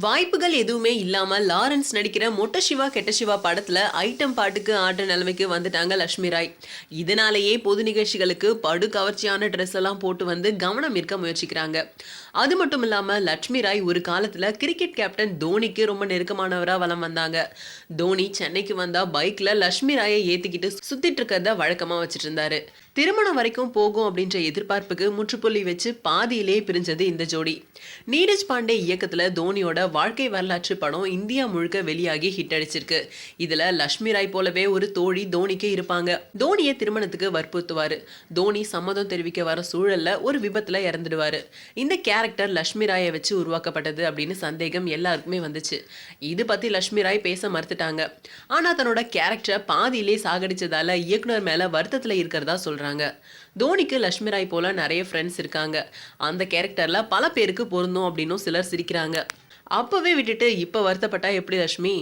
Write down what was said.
வாய்ப்புகள் எதுவுமே இல்லாம லாரன்ஸ் நடிக்கிற மொட்ட சிவா கெட்ட சிவா படத்துல ஐட்டம் பாட்டுக்கு ஆடுற நிலைமைக்கு வந்துட்டாங்க லட்சுமி ராய். இதனாலேயே பொது நிகழ்ச்சிகளுக்கு படு கவர்ச்சியான ட்ரெஸ் எல்லாம் போட்டு வந்து கவனம் ஈர்க்க முயற்சிக்கிறாங்க. அது மட்டும் இல்லாம லட்சுமி ராய் ஒரு காலத்துல கிரிக்கெட் கேப்டன் தோனிக்கு ரொம்ப நெருக்கமானவரா வலம் வந்தாங்க. தோனி சென்னைக்கு வந்தா பைக்ல லட்சுமி ராயை ஏத்திக்கிட்டு சுத்திட்டு இருக்கிறத வழக்கமா வச்சிட்டு இருந்தாரு. திருமணம் வரைக்கும் போகும் அப்படின்ற எதிர்பார்ப்புக்கு முற்றுப்புள்ளி வச்சு பாதியிலே பிரிஞ்சது இந்த ஜோடி. நீரஜ் பாண்டே இயக்கத்துல தோனியோட வாழ்க்கை வரலாற்று படம் இந்தியா முழுக்க வெளியாகி ஹிட் அடிச்சிருக்கு. இதுல லட்சுமி ராய் போலவே ஒரு தோழி தோனிக்கு இருப்பாங்க. தோனியை திருமணத்துக்கு வற்புறுத்துவாரு. தோனி சம்மதம் தெரிவிக்க வர சூழல்ல ஒரு விபத்துல இறந்துடுவாரு. இந்த கேரக்டர் லட்சுமி ராயை வச்சு உருவாக்கப்பட்டது அப்படின்னு சந்தேகம் எல்லாருக்குமே வந்துச்சு. இது பத்தி லட்சுமி ராய் பேச மறுத்துட்டாங்க. ஆனா தன்னோட கேரக்டரை பாதியிலே சாகடிச்சதால இயக்குனர் மேல வருத்தத்துல இருக்கிறதா சொல்றாங்க. தோனிக்கு லட்சுமி ராய் போல நிறைய ஃப்ரெண்ட்ஸ் இருக்காங்க. அந்த கேரக்டர்ல பல பேருக்கு பொருந்தும் அப்படின்னு சிலர் சிரிக்கிறாங்க. அப்பவே விட்டுட்டு இப்ப வருத்தப்பட்டா எப்படி லட்சுமி?